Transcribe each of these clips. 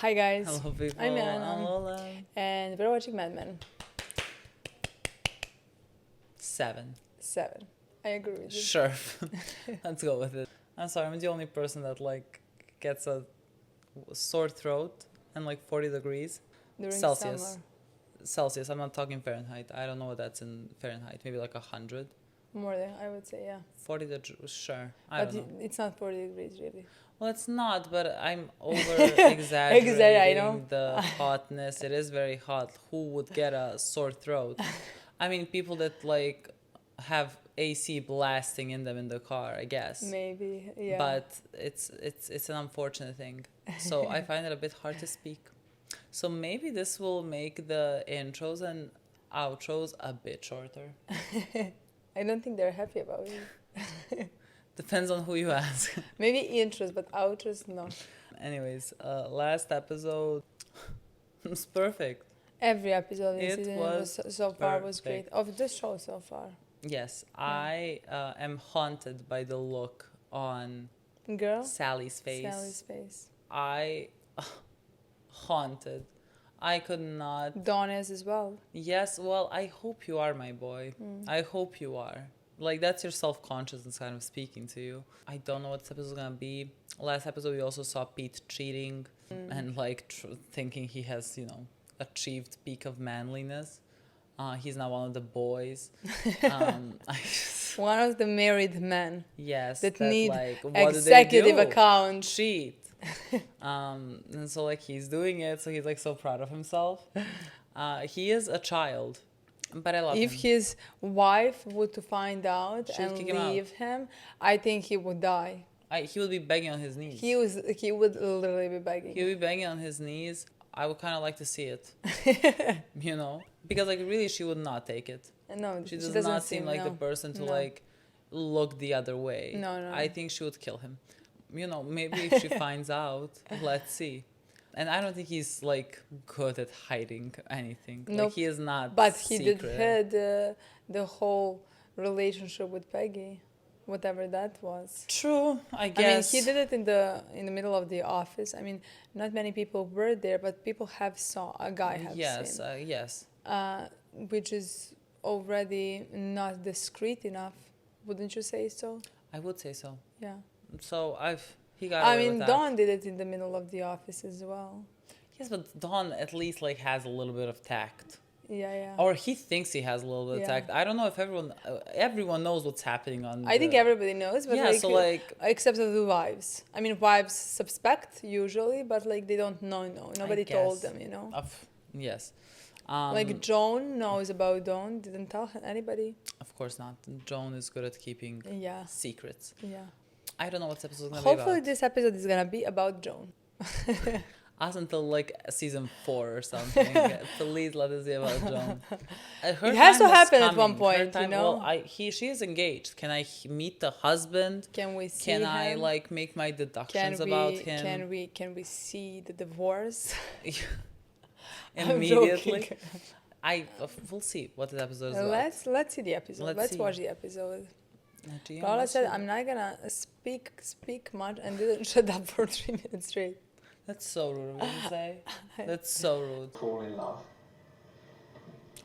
Hi guys. Hello people. I'm Milena. I'm Lola. And we're watching Mad Men. 7. 7. I agree with you. Sure. Let's go with it. I'm sorry, I'm the only person that gets a sore throat and 40 degrees During Celsius. summer. Celsius. I'm not talking Fahrenheit. I don't know what that's in Fahrenheit. Maybe 100. More than, I would say, yeah. 40 degrees. Sure. I don't know. It's not 40 degrees, really. Well, it's not, but I'm over exaggerating I know. the hotness. It is very hot. Who would get a sore throat? I mean, people that have AC blasting in them in the car, I guess. Maybe, yeah. But it's an unfortunate thing. So I find it a bit hard to speak. So maybe this will make the intros and outros a bit shorter. I don't think they're happy about it. Depends on who you ask. Maybe intros, but outros, no. Anyways, last episode was perfect. Every episode in It season was so far was great. perfect. Of this show so far. Yes, I am haunted by the look on Girl? Sally's face. Sally's face. Haunted. I could not. Dawn is as well. Yes, well, I hope you are, my boy. I hope you are. That's your self-consciousness kind of speaking to you. I don't know what this episode is going to be. Last episode, we also saw Pete cheating and, thinking he has, achieved peak of manliness. He's now one of the boys. One of the married men. Yes. That need what executive do they do? account. Cheat. And so, he's doing it. So, he's, so proud of himself. He is a child. But I love him. If his wife would to find out She would and kick him out. leave him, I think he would die. He would be begging on his knees. He would literally be begging. He would be begging on his knees. I would kind of like to see it. Because really she would not take it. No, She does doesn't not seem like the person to look the other way. No. I think she would kill him. Maybe if she finds out, let's see. And I don't think he's good at hiding anything. Nope. He is not. But he secret. did had the whole relationship with Peggy, whatever that was. True, I guess. I mean, he did it in the middle of the office. I mean, not many people were there, but people have saw a guy have seen. Yes. Which is already not discreet enough, wouldn't you say so? I would say so. Yeah. So he got away with that. Dawn did it in the middle of the office as well. Yes, but Dawn at least has a little bit of tact. Yeah. Or he thinks he has a little bit of tact. I don't know if everyone knows what's happening on. I think everybody knows, but except for the wives. I mean, wives suspect usually, but they don't know. Nobody told them, Yes. Joan knows about Dawn, didn't tell anybody. Of course not. Joan is good at keeping secrets. Yeah. I don't know what episode is gonna be about. Hopefully, this episode is gonna be about Joan. Us until season 4 or something. Please let us see about Joan. It has to happen at one point, Well, she is engaged. Can I meet the husband? Can we see him? Can I make my deductions about him? Can we see the divorce? Immediately. We'll see what the episode is about. Let's see the episode. Let's watch the episode. Paula said, "I'm not gonna speak much," and didn't shut up for 3 minutes straight. That's so rude of you to say. That's so rude. Fall in love.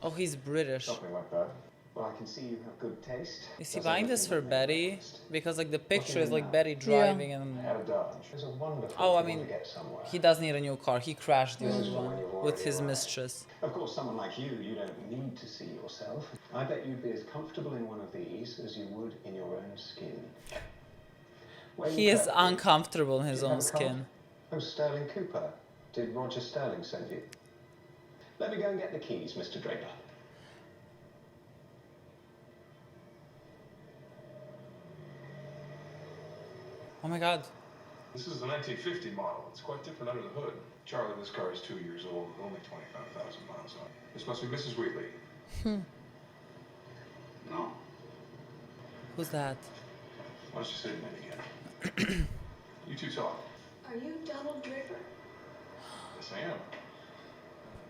Oh, he's British. Something like that. Well, I can see you have good taste. Is he buying this for Betty? Because the picture is Betty driving and. How darling. It's a wonderful Oh, I to mean, get somewhere. he does need a new car. He crashed the old one with his mistress. Of course, someone like you don't need to see yourself. I bet you'd be as comfortable in one of these as you would in your own skin. He is uncomfortable in his own skin. Oh, Sterling Cooper. Did Roger Sterling send you? Let me go and get the keys, Mr. Draper. Oh my God. This is the 1950 model. It's quite different under the hood. Charlie, this car is 2 years old, only 25,000 miles on it. This must be Mrs. Wheatley. No. Who's that? Why don't you say your name again? You two talk. Are you Donald Draper? Yes, I am.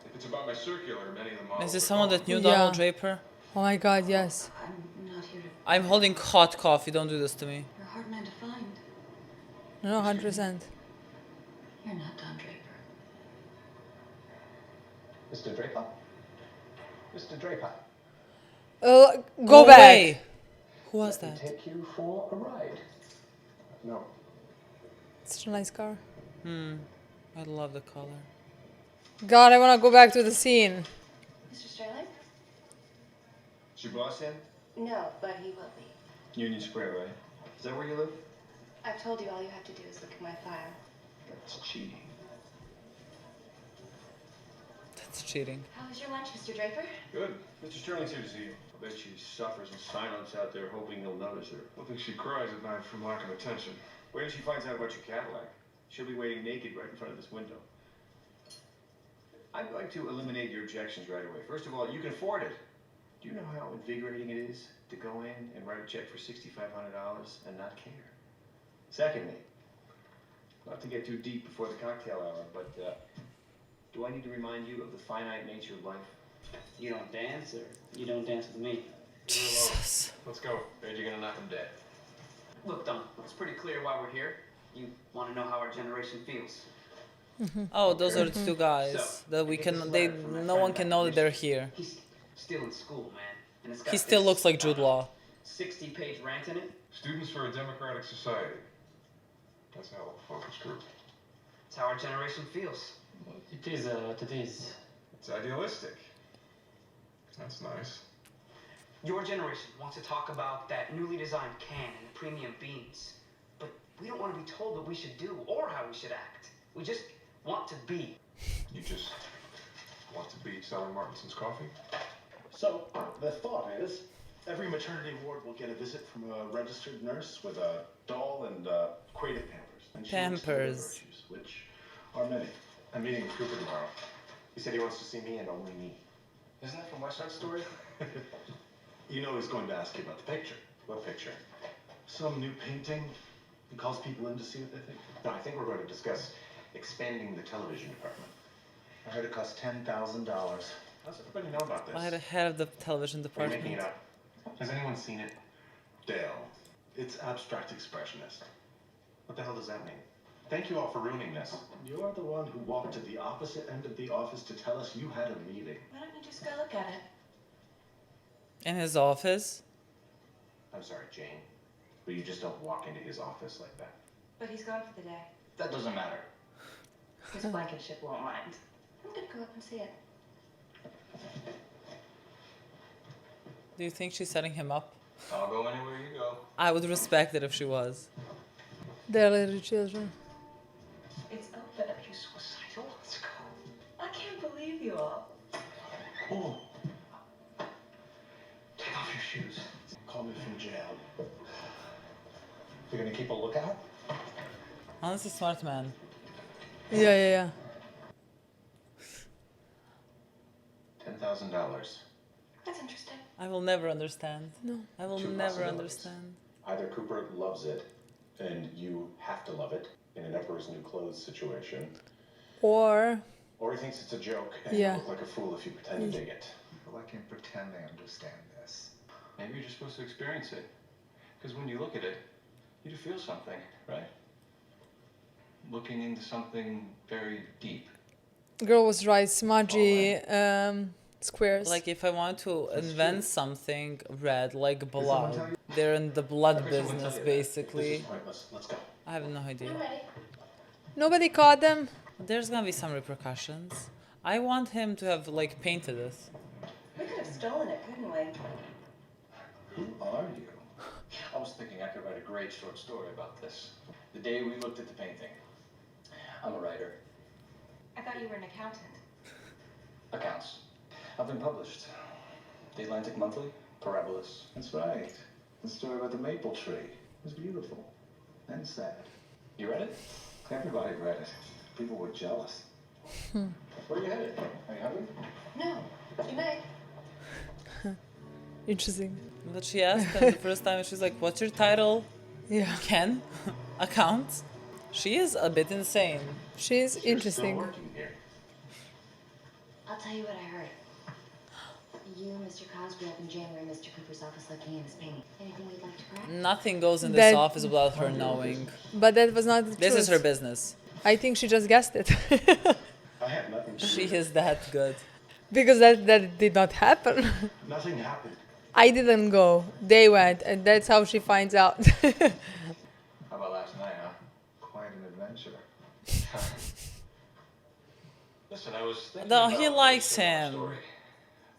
If it's about my circular, many of the models. Is this are someone gone. that knew Donald Draper? Oh my God, yes. I'm not here to. I'm holding hot coffee. Don't do this to me. You're a hard man to find. No, 100%. You're not Don Draper. Mr. Draper? Mr. Draper? Go No back. way. Who was Let me that? take you for a ride. No. Such a nice car. I love the color. God, I want to go back to the scene. Mr. Sterling? Is your boss in? No, but he will be. Union Square, right? Is that where you live? I've told you all you have to do is look at my file. That's cheating. That's cheating. How was your lunch, Mr. Draper? Good. Mr. Sterling's here to see you. I bet she suffers in silence out there, hoping you'll notice her. I think she cries at night from lack of attention. Wait till she finds out about your Cadillac. She'll be waiting naked right in front of this window. I'm going to eliminate your objections right away. First of all, you can afford it. Do you know how invigorating it is to go in and write a check for $6,500 and not care? Secondly, not to get too deep before the cocktail hour, but do I need to remind you of the finite nature of life? You don't dance, or you don't dance with me? Jesus. Let's go. Afraid you're gonna knock him dead. Look, Don, it's pretty clear why we're here. You want to know how our generation feels. Oh, those are the two guys that we can. They no one can know that they're here. He's still in school, man. And it's got He still this, looks like Jude Law. 60-page rant in it. Students for a Democratic Society. That's our focus group. It's how our generation feels. It is what it is. It's idealistic. That's nice. Your generation wants to talk about that newly designed can and the premium beans. But we don't want to be told what we should do or how we should act. We just want to be. You just want to be selling Martinson's coffee? So, the thought is, every maternity ward will get a visit from a registered nurse with a doll and Quative Pampers. And she looks through their Pampers. virtues, which are many. I'm meeting with Cooper tomorrow. He said he wants to see me and only me. Isn't that from West Side Story? You know he's going to ask you about the picture. What picture? Some new painting. He calls people in to see what they think. No, I think we're going to discuss expanding the television department. I heard it costs $10,000. How's everybody know about this? By the head of the television Are you making department. it up? Has anyone seen it? Dale, it's abstract expressionist. What the hell does that mean? Thank you all for ruining this. You're the one who walked to the opposite end of the office to tell us you had a meeting. Why don't you just go look at it? In his office. I'm sorry, Jane, but you just don't walk into his office like that. But he's gone for the day. That doesn't matter. His Blankenship won't mind. I'm gonna go up and see it. Do you think she's setting him up? I'll go anywhere you go. I would respect it if she was. They're little children. It's open. Are you suicidal? Let's go. I can't believe you all. Oh, Take off your shoes. call me from jail. You're gonna keep a lookout? Honestly, smart man. Yeah. $10,000. That's interesting. I will never understand. No. I will Two never possibilities. understand. Either Cooper loves it, and you have to love it in an Emperor's New Clothes situation, Or or he thinks it's a joke, and Yeah. you look like a fool if you pretend to dig it. Well, I can pretend I understand this. Maybe you're just supposed to experience it. Because when you look at it, you do feel something, right? Looking into something very deep. girl was right, smudgy squares. Like if I want to invent something red, like blood, they're in the blood business This basically. is pointless. Let's go. I have no idea. I'm ready. Nobody caught them. There's gonna be some repercussions. I want him to have like painted this. We could have stolen it, couldn't we? Who are you? I was thinking I could write a great short story about this. The day we looked at the painting. I'm a writer. I thought you were an accountant. Accounts. I've been published. The Atlantic Monthly, Parabolas. That's right. The story about the maple tree was beautiful and sad. You read it? Everybody read it. People were jealous. Where are you headed? Are you hungry? No, you may. Interesting. But she asked him the first time, she's like, what's your title? Yeah. Ken? Account? She is a bit insane. She's You're still interesting. working here. I'll tell you what I heard. You, Mr. Cosgrove, and Jane were in Mr. Cooper's office looking at his painting. Anything you'd like to grab? Nothing goes in this That- office without her knowing. But that was not the This is her truth. business. I think she just guessed it. I had nothing to do She with is that good. Because that did not happen. Nothing happened. I didn't go. They went, and that's how she finds out. How about last night, huh? Quite an adventure. Listen, I was thinking No, about he what likes you said in our him. story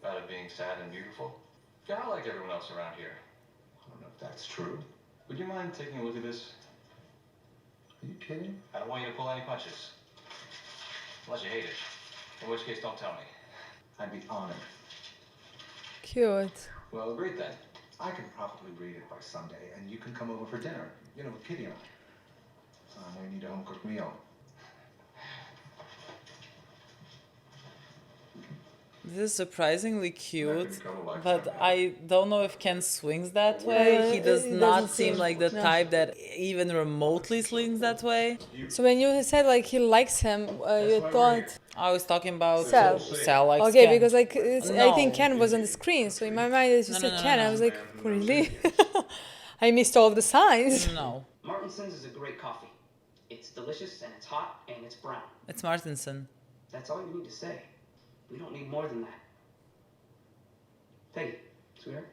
about it being sad and beautiful. Kind of like everyone else around here. I don't know if that's true. Would you mind taking a look at this? Are you kidding? I don't want you to pull any punches. Unless you hate it. In which case, don't tell me. I'd be honored. Cute. Well, great then. I can probably read it by Sunday, and you can come over for dinner. You know, with Kitty and I. We need a home-cooked meal. This is surprisingly cute, but I don't know if Ken swings that way. He does It not doesn't seem seem- like the no. type that even remotely swings that way. So when you said like he likes him, you thought I was talking about Sal. Sal likes okay Ken. because like I think No. Ken was on the screen. So in my mind, as you No, said no, no, Ken, no. I was like, really? I missed all of the signs. No, Martinson's is a great coffee. It's delicious and it's hot and it's brown. it's Martinson. That's all you need to say. We don't need more than that. Peggy, sweetheart.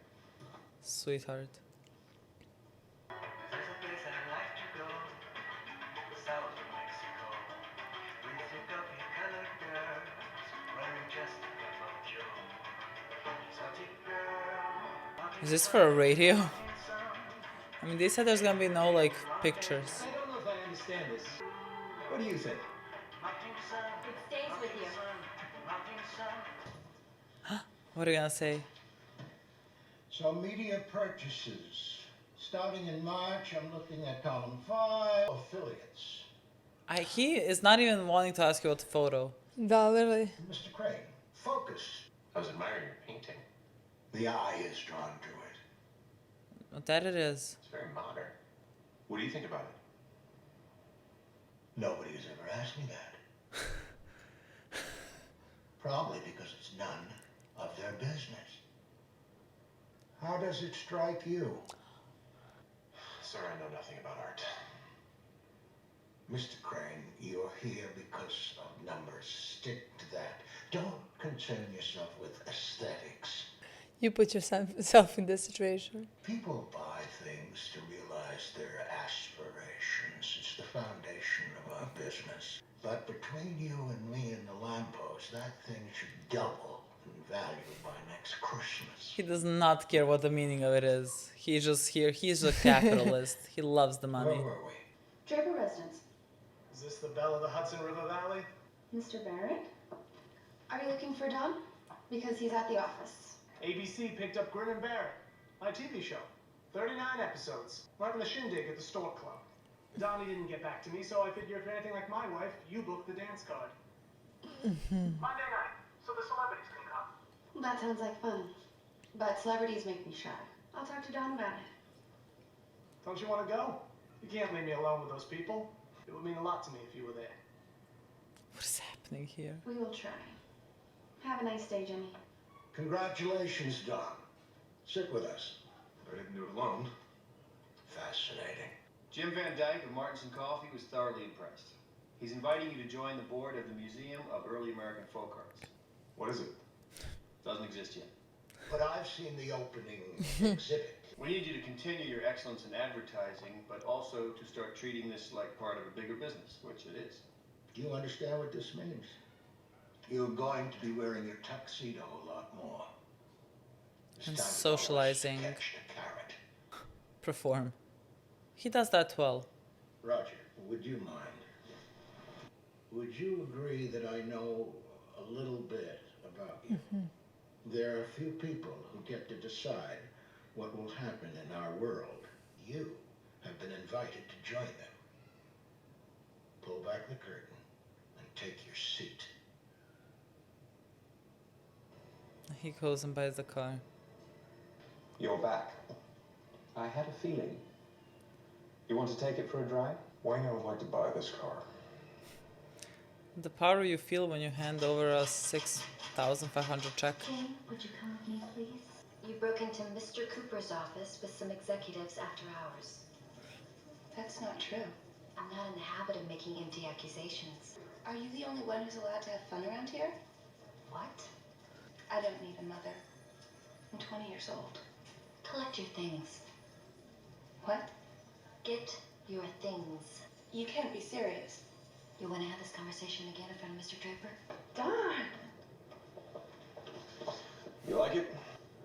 Sweetheart. There's a place I'd like to go, south of Mexico, with your coffee-colored girls, wearing just a cup of joe. Exotic girl. Is this for a radio? I mean, they said there's gonna be no like pictures. I don't know if I understand this. What do you think? It stays with you. What are you gonna say? So media purchases. Starting in March, I'm looking at column 5, affiliates. He is not even wanting to ask you what photo. Da, literally. Mr. Crane, focus. I was admiring your painting. The eye is drawn to it. That it is. It's very modern. What do you think about it? Nobody has ever asked me that. Probably because it's none of their business. How does it strike you? Sir, I know nothing about art. Mr. Crane, you're here because of numbers. Stick to that. Don't concern yourself with aesthetics. You put yourself in this situation. People buy things to realize their aspirations. It's the foundation of our business. But between you and me and the lamppost, that thing should double in value by next Christmas. He does not care what the meaning of it is. He's just here. He's a capitalist. He loves the money. Where were we? Draper Residence. Is this the belle of the Hudson River Valley? Mr. Barrett? Are you looking for Don? Because he's at the office. ABC picked up Grin and Bear, my TV show. 39 episodes. We're having a shindig at the Stork Club. Donnie didn't get back to me, so I figure if you're anything like my wife, you book the dance card. Monday night, so the celebrities can come. Well, that sounds like fun. But celebrities make me shy. I'll talk to Don about it. Don't you want to go? You can't leave me alone with those people. It would mean a lot to me if you were there. What is happening here? We will try. Have a nice day, Jimmy. Congratulations, Don. Sit with us. I didn't do it alone. Fascinating. Jim Van Dyke of Martinson Coffee was thoroughly impressed. He's inviting you to join the board of the Museum of Early American Folk Arts. What is it? Doesn't exist yet. But I've seen the opening exhibit. We need you to continue your excellence in advertising, but also to start treating this like part of a bigger business, which it is. Do you understand what this means? You're going to be wearing your tuxedo a lot more. It's And time for us to socializing. catch the carrot. Perform. He does that well. Roger, would you mind? Would you agree that I know a little bit about you? There are a few people who get to decide what will happen in our world. You have been invited to join them. Pull back the curtain and take your seat. He goes and buys the car. You're back. I had a feeling. You want to take it for a drive? Wayne, I would like to buy this car. The power you feel when you hand over a 6,500 check. Jane, would you come with me, please? You broke into Mr. Cooper's office with some executives after hours. That's not true. I'm not in the habit of making empty accusations. Are you the only one who's allowed to have fun around here? What? I don't need a mother. I'm 20 years old. Collect your things. What? Get your things. You can't be serious. You want to have this conversation again in front of Mr. Draper? Don! You like it?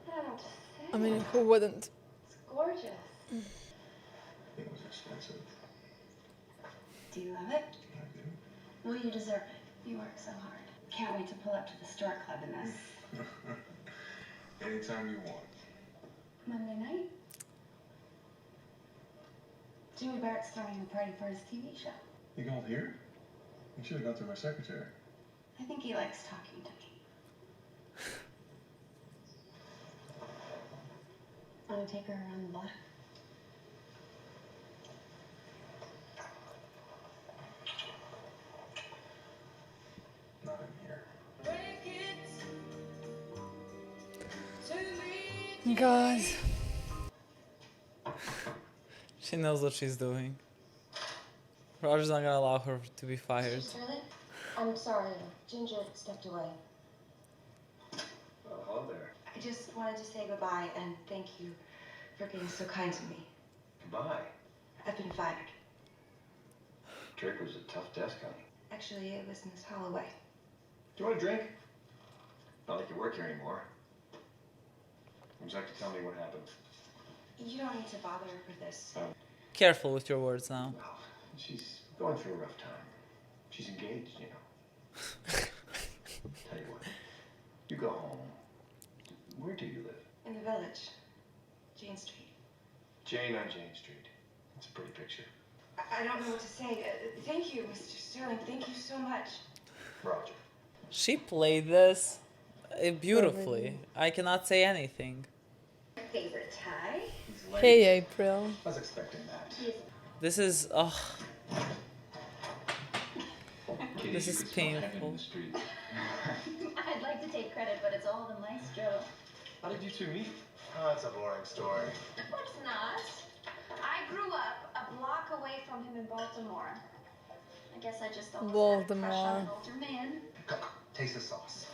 I don't know what to say. I mean, who wouldn't? It's gorgeous. It was expensive. Do you love it? I do. Well, you deserve it. You work so hard. Can't wait to pull up to the store club in this. Anytime you want. Monday night? Jimmy Barrett's throwing a party for his TV show. You called here? You should have gone through my secretary. I think he likes talking to me. Want to take her around the block? Not in here. God. She knows what she's doing. Roger's not gonna allow her to be fired. Sterling? I'm sorry. Ginger stepped away. Oh, hello there. I just wanted to say goodbye and thank you for being so kind to me. Goodbye. I've been fired. Draper's a tough desk, honey. Actually, it was Miss Holloway. Do you want a drink? Not like you work here anymore. Would you like to tell me what happened? You don't need to bother with this. Careful with your words now. Well, she's going through a rough time. She's engaged, you know. Tell you what, you go home. Where do you live? In the village. Jane Street. Jane on Jane Street. It's a pretty picture. I don't know what to say. Thank you, Mr. Sterling. Thank you so much. Roger. She played this beautifully. I cannot say anything. Favorite tie? Hey, April. I was expecting that. This is Kitty, this you is could smell heaven in painful. the street. I'd like to take credit, but it's all the maestro. How did you two meet? Oh, it's a boring story. Of course not. I grew up a block away from him in Baltimore. I guess I just always had a crush on an older man. Taste the sauce.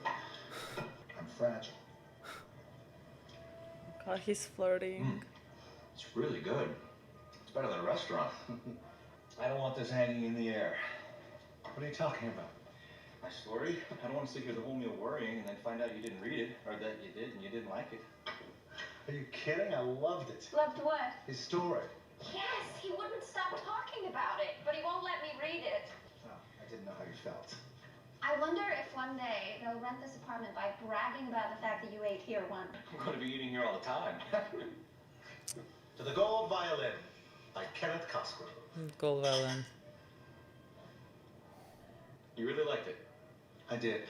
I'm fragile. God, he's flirting. It's really good. It's better than a restaurant. I don't want this hanging in the air. What are you talking about? My story? I don't want to sit here the whole meal worrying and then find out you didn't read it, or that you did and you didn't like it. Are you kidding? I loved it. Loved what? His story. Yes, he wouldn't stop talking about it, but he won't let me read it. Oh, I didn't know how you felt. I wonder if one day they'll rent this apartment by bragging about the fact that you ate here once. I'm going to be eating here all the time. To the Gold Violin by Kenneth Cosgrove. Gold Violin. You really liked it? I did.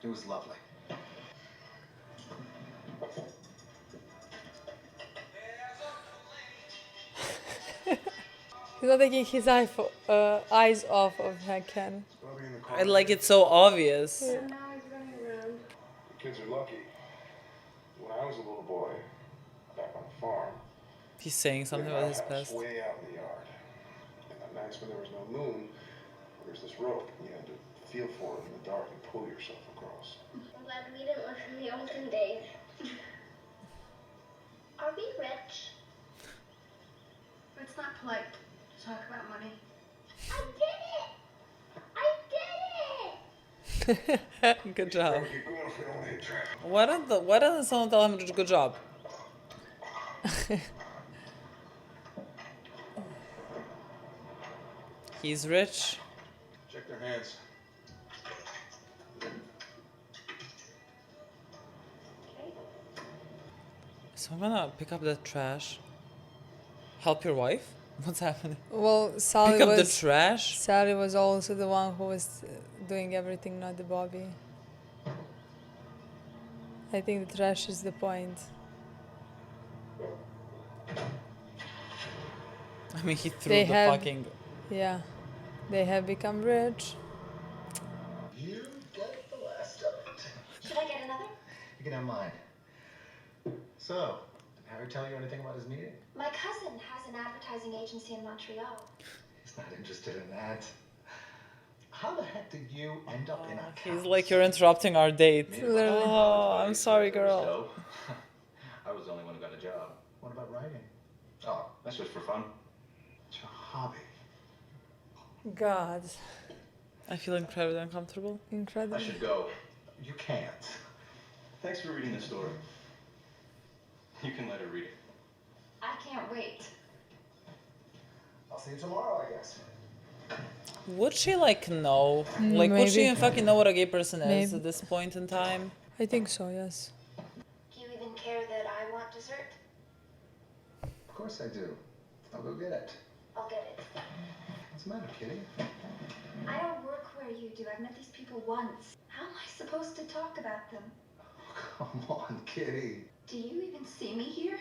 It was lovely. He's not taking his eyes off of her, Ken. I like it so obvious. Yeah. Now he's running around. The kids are lucky. When I was a little boy, back on the farm, He's saying something about his house past. way out in the yard. And on nights when there was no moon, there's this rope, and you had to feel for it in the dark and pull yourself across. I'm glad we didn't live in the olden days. Are we rich? It's not polite to talk about money. I did it! I did it! Good job. Keep going if we don't hit traffic. Why doesn't someone tell him good job? He's rich. Check their hands. So I'm gonna pick up the trash. Help your wife? What's happening? Well, Pick up the trash? Sally was also the one who was doing everything, not the Bobby. I think the trash is the point. I mean, he threw They the have- fucking... Yeah, they have become rich. You get the last of it. Should I get another? You can have mine. So, did Harry tell you anything about his meeting? My cousin has an advertising agency in Montreal. He's not interested in that. How the heck did you end up in a He's like, you're interrupting our date. Literally. Oh, I'm sorry, girl. I was the only one who got a job. What about writing? Oh, that's just for fun. It's your hobby. God. I feel incredibly uncomfortable. Incredible. I should go. You can't. Thanks for reading the story. You can let her read it. I can't wait. I'll see you tomorrow, I guess. Would she like know? Like, would she Maybe. even fucking know what a gay person is Maybe. at this point in time? I think so, yes. Do you even care that I want dessert? Of course I do. I'll go get it. I'll get it. What's the matter, Kitty? I don't work where you do. I've met these people once. How am I supposed to talk about them? Come on, Kitty. Do you even see me here?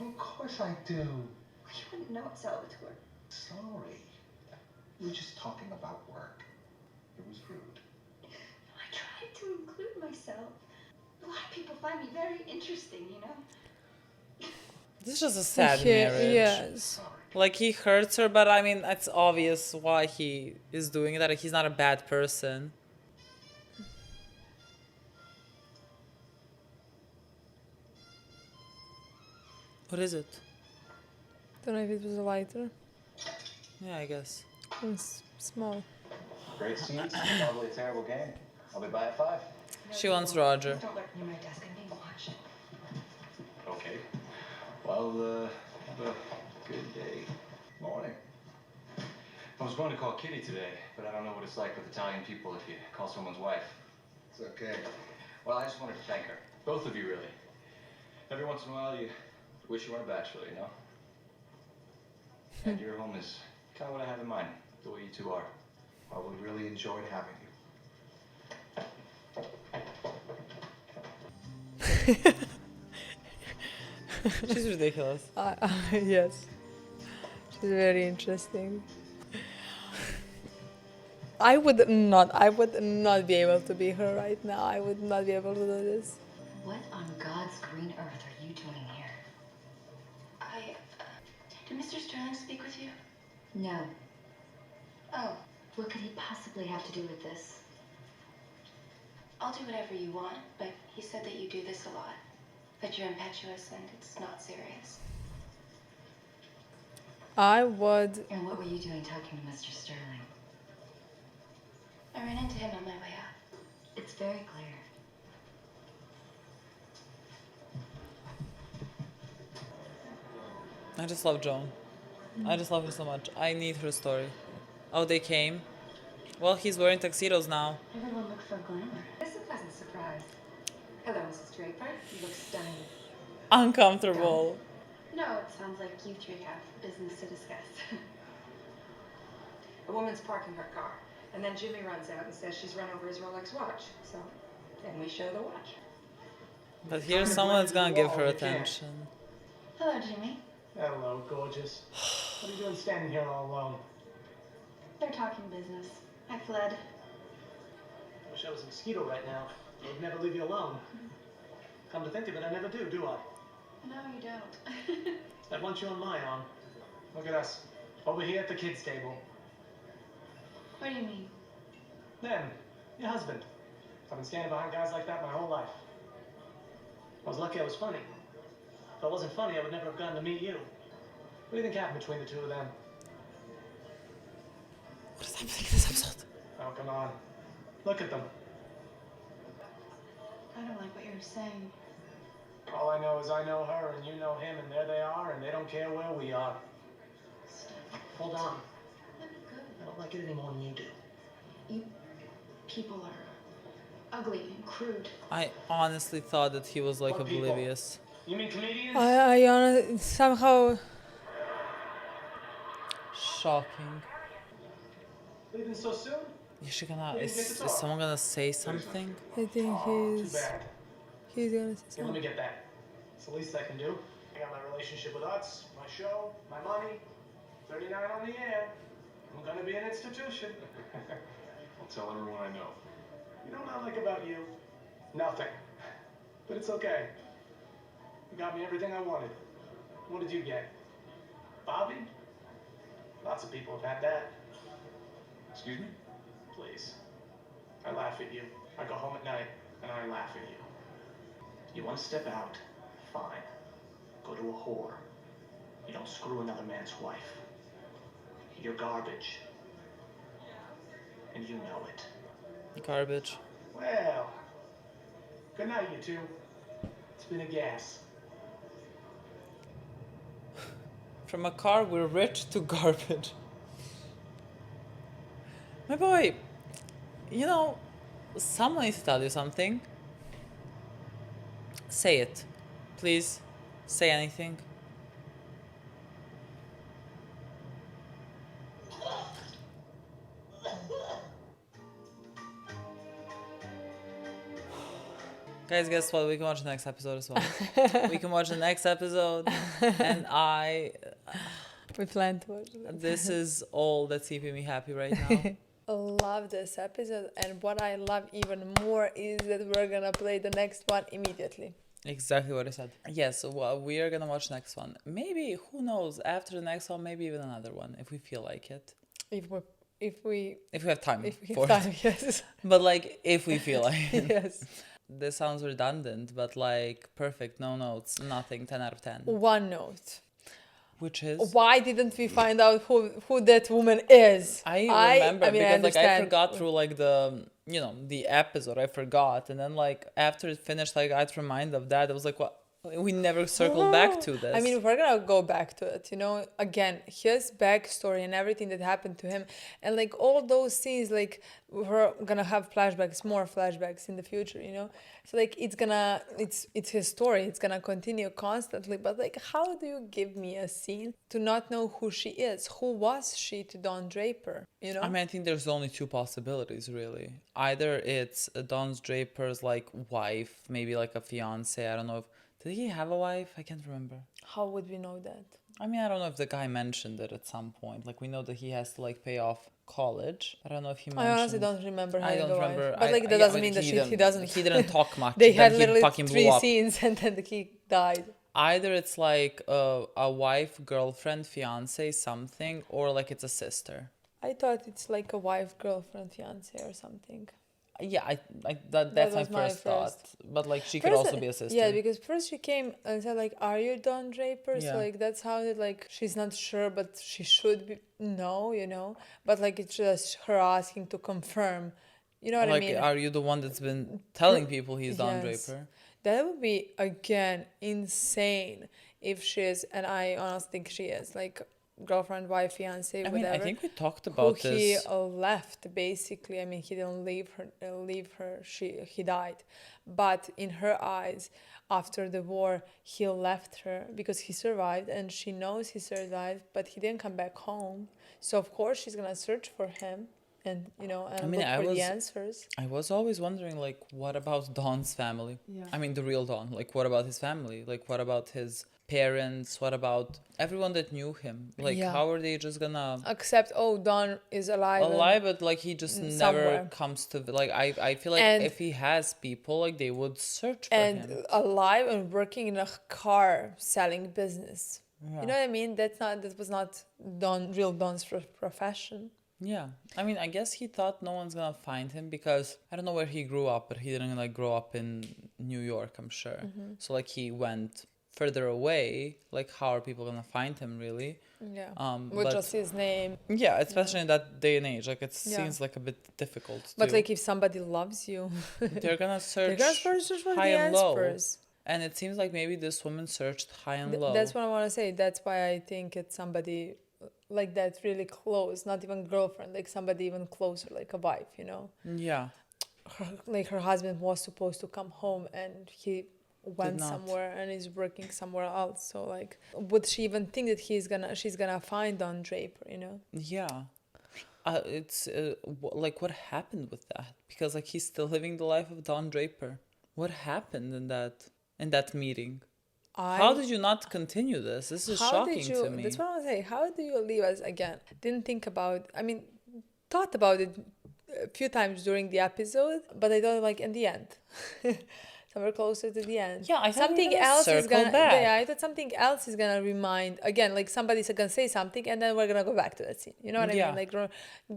Of course I do. You wouldn't know it, Salvatore. Sorry. We were just talking about work. It was rude. I tried to include myself. A lot of people find me very interesting, you know? This is just a sad marriage. Yes. Like, he hurts her, but I mean, it's obvious why he is doing that. He's not a bad person. What is it? Don't know if it was a lighter. Yeah, I guess. It's small. Great seats. Probably a terrible game. I'll be by at 5. She wants Roger. Don't lurk near my desk. I'm being watched. Okay. Well, have a good day. Morning. I was going to call Kitty today, but I don't know what it's like with Italian people if you call someone's wife. It's okay. Well, I just wanted to thank her. Both of you, really. Every once in a while, you wish you weren't a bachelor, you know? And your home is kind of what I have in mind, the way you two are. Well, we really enjoyed having you. She's ridiculous. Yes. She's very interesting. I would not be able to be her right now. I would not be able to do this. What on God's green earth are you doing here? Did Mr. Sterling speak with you? No. Oh, What could he possibly have to do with this? I'll do whatever you want, but he said that you do this a lot. That you're impetuous and it's not serious. I would. And what were you doing talking to Mr. Sterling? I ran into him on my way out. It's very clear. I just love Joan. I just love her so much. I need her story. Oh, they came? Well, he's wearing tuxedos now. Everyone looks so glamorous. It's a pleasant surprise. Hello, Mrs. Draper. You look stunning. Uncomfortable. No, it sounds like you three have business to discuss. A woman's parking her car, and then Jimmy runs out and says she's run over his Rolex watch. So, then we show the watch. But here's someone that's gonna give her attention. Hello, Jimmy. Hello, gorgeous. What are you doing standing here all alone? They're talking business. I fled. Wish I was a mosquito right now. I would never leave you alone. Come to think of it, I never do I? No, you don't. I want you on my arm. Look at us. Over here at the kids' table. What do you mean? Them. Your husband. I've been standing behind guys like that my whole life. I was lucky I was funny. If I wasn't funny, I would never have gotten to meet you. What do you think happened between the two of them? What is happening in this episode? Oh, come on. Look at them. I don't like what you're saying. All I know is I know her and you know him, and there they are, and they don't care where we are. Hold on. That'd be good. I don't like it any more than you do. You people are ugly and crude. I honestly thought that he was like What people? oblivious. You mean comedians? I honestly somehow. Shocking. Leaving so soon? Is she gonna? Is someone gonna say something? I think Too bad. he's gonna say Here, let me something. get that. It's the least I can do. I got my relationship with Utz, my show, my money, 39 on the air. I'm gonna be an institution. I'll tell everyone I know. You know what I like about you? Nothing. But it's okay. You got me everything I wanted. What did you get? Bobby? Lots of people have had that. Excuse me? please. I laugh at you. I go home at night and I laugh at you. You want to step out? Fine. Go to a whore. You don't screw another man's wife. You're garbage. And you know it. Garbage. Well, good night, you two. It's been a gas. From a car, we're rich to garbage. My boy, you know, someone needs to tell you something. Say it. Please, say anything. Guys, guess what? We can watch the next episode as well. We can watch the next episode, and we plan to watch it. This is all that's keeping me happy right now. I love this episode, and what I love even more is that we're gonna play the next one immediately. Exactly what I said. Yes, well, we are gonna watch the next one. Maybe, who knows, after the next one, maybe even another one, if we feel like it. If we have time. Yes. But like, if we feel like it. Yes. This sounds redundant, but like, perfect, no notes, nothing, 10 out of 10. One note. Which is? Why didn't we find out who that woman is? I remember, I mean, because I forgot through like the episode, I forgot. And then like, after it finished, like, I got reminded of that. I was like, what? We never circled back to this. I mean, we're gonna go back to it, again, his backstory and everything that happened to him, and like all those scenes, like we're gonna have more flashbacks in the future, so like it's his story, it's gonna continue constantly. But like, how do you give me a scene to not know who she is? Who was she to Don Draper? I mean, I think there's only two possibilities really. Either it's Don Draper's like wife, maybe like a fiance. I don't know if did he have a wife? I can't remember. How would we know that? I mean, I don't know if the guy mentioned it at some point. Like, we know that he has to like pay off college. I don't know if he mentioned. I honestly don't remember. I don't remember. But like, that doesn't mean that he doesn't. He didn't talk much. They had literally 3 scenes and then he died. Either it's like a wife, girlfriend, fiance, something, or like it's a sister. I thought it's like a wife, girlfriend, fiance, or something. Yeah, that's my first thought. But like, she could also be a sister. Yeah, because first she came and said like, "Are you Don Draper?" Yeah. So like that sounded like she's not sure, but she should be. No, But like, it's just her asking to confirm. You know what I mean? Like, are you the one that's been telling people he's Don Yes. Draper? That would be again insane if she is, and I honestly think she is, like, girlfriend, wife, fiance, whatever. I mean, I think we talked about who this. He left, basically. I mean, he didn't leave her. He died. But in her eyes, after the war, he left her because he survived, and she knows he survived, but he didn't come back home. So of course she's gonna search for him and look for the answers. I was always wondering, like, what about Don's family? Yeah. I mean, the real Don. Like, what about his family? Like, what about his parents? What about everyone that knew him? Like, how are they just gonna accept? Oh, Don is alive. But like, he just somewhere. never comes to like. I feel like if he has people, like, they would search for him. And alive and working in a car selling business. Yeah. You know what I mean? That was not real Don's profession. Yeah, I mean, I guess he thought no one's gonna find him because I don't know where he grew up, but he didn't like grow up in New York, I'm sure. Mm-hmm. So like, he went further away. Like, how are people gonna find him really? Yeah. Which was his name. Yeah, especially in that day and age, like, it seems like a bit difficult. But like, if somebody loves you, they're gonna search. For high the and low. answers. And it seems like maybe this woman searched high and low. That's what I want to say. That's why I think it's somebody like that, really close, not even girlfriend, like somebody even closer, like a wife, Yeah. Her husband was supposed to come home and he went somewhere and is working somewhere else. So like, would she even think that she's gonna find Don Draper, Yeah. It's like, what happened with that? Because like, he's still living the life of Don Draper. What happened in that meeting? How did you not continue this? This is shocking to me. That's what I want to say. How do you leave us again? Didn't think about, thought about it a few times during the episode, but I don't like in the end. Somewhere closer to the end. Yeah, I thought something else is gonna. Yeah, I thought something else is gonna remind again. Like, somebody's gonna say something, and then we're gonna go back to that scene. You know what I mean? Like,